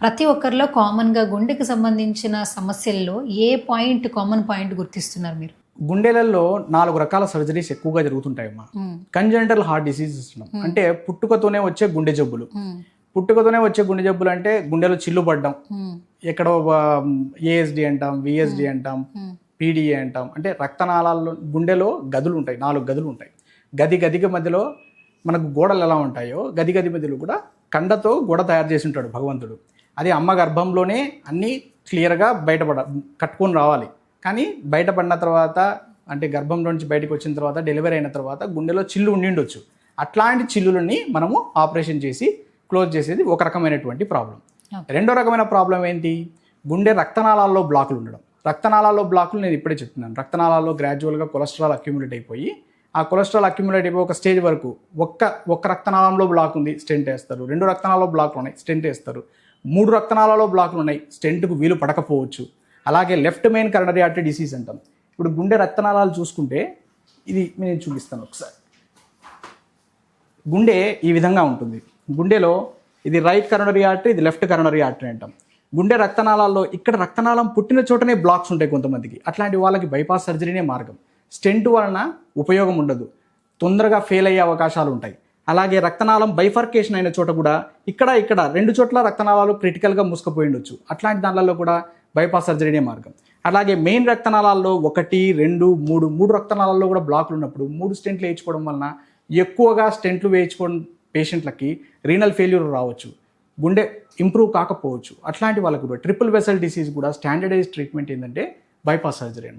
ప్రతి ఒక్కరిలో కామన్‌గా గుండెకి సంబంధించిన సమస్యల్లో ఏ కామన్ పాయింట్ గుర్తిస్తున్నారు మీరు? గుండెలలో 4 రకాల సర్జరీస్ ఎక్కువగా జరుగుతుంటాయమ్మా. కంజెంటల్ హార్ట్ డిసీజెస్ అంటే పుట్టుకతోనే వచ్చే గుండె జబ్బులు. పుట్టుకతోనే వచ్చే గుండె జబ్బులు అంటే గుండెలో చిల్లు పడ్డం, ఎక్కడో ఏఎస్డి అంటాం, విఎస్డి అంటాం, పీడిఏ అంటాం. అంటే రక్తనాళాల్లో గుండెలో గదులు ఉంటాయి, 4 గదులు ఉంటాయి. గదికి మధ్యలో మనకు గోడలు ఎలా ఉంటాయో గది మధ్యలో కూడా కండతో గోడ తయారు చేసి ఉంటాడు భగవంతుడు. అది అమ్మ గర్భంలోనే అన్నీ క్లియర్గా కట్టుకొని రావాలి. కానీ బయటపడిన తర్వాత అంటే గర్భంలో నుంచి బయటకు వచ్చిన తర్వాత డెలివరీ అయిన తర్వాత గుండెలో చిల్లు ఉండిండొచ్చు. అట్లాంటి చిల్లులని మనము ఆపరేషన్ చేసి క్లోజ్ చేసేది ఒక రకమైనటువంటి ప్రాబ్లం. రెండో రకమైన ప్రాబ్లం ఏంటి? గుండె రక్తనాళాల్లో బ్లాకులు ఉండడం. రక్తనాళాల్లో బ్లాకులు నేను ఇప్పుడే చెప్తున్నాను. రక్తనాళాల్లో గ్రాడ్యువల్గా కొలెస్ట్రాల్ అక్యుములేట్ అయిపోయి ఆ కొలెస్ట్రాల్ అక్యుములేట్ అయిపోయి ఒక స్టేజ్ వరకు ఒక్క రక్తనాళంలో బ్లాక్ ఉంది, స్టెంట్ వేస్తారు. 2 రక్తనాళాల్లో బ్లాక్లు ఉన్నాయి, స్టెంట్ వేస్తారు. 3 రక్తనాళాల్లో బ్లాక్లు ఉన్నాయి, స్టెంట్కు వీలు పడకపోవచ్చు. అలాగే left main coronary artery disease అంటాం. ఇప్పుడు గుండె రక్తనాళాలు చూసుకుంటే ఇది నేను చూపిస్తాను ఒకసారి. గుండె ఈ విధంగా ఉంటుంది. గుండెలో ఇది రైట్ కరోనరీ ఆర్టరీ, ఇది లెఫ్ట్ కరోనరీ ఆర్టరీ అంటాం. గుండె రక్తనాళాల్లో ఇక్కడ రక్తనాళం పుట్టిన చోటనే బ్లాక్స్ ఉంటాయి కొంతమందికి. అట్లాంటి వాళ్ళకి బైపాస్ సర్జరీనే మార్గం. స్టెంట్ వలన ఉపయోగం ఉండదు, తొందరగా ఫెయిల్ అయ్యే అవకాశాలు ఉంటాయి. అలాగే రక్తనాళం బైఫర్కేషన్ అయిన చోట కూడా ఇక్కడ 2 చోట్ల రక్తనాళాలు క్రిటికల్గా మూసుకుపోయి ఉండొచ్చు. అట్లాంటి దానిలలో కూడా బైపాస్ సర్జరీనే మార్గం. అలాగే మెయిన్ రక్తనాళాల్లో 1, 2, 3 రక్తనాళాల్లో కూడా బ్లాక్లు ఉన్నప్పుడు 3 స్టెంట్లు వేయించుకోవడం వలన ఎక్కువగా స్టెంట్లు వేయించుకోవడం పేషెంట్లకి రీనల్ ఫెయిల్యూర్ రావచ్చు, గుండె ఇంప్రూవ్ కాకపోవచ్చు. అట్లాంటి వాళ్ళకు కూడా ట్రిపుల్ వెసల్ డిసీజ్ కూడా స్టాండర్డైజ్ ట్రీట్మెంట్ ఏంటంటే బైపాస్ సర్జరీ అన్నమాట.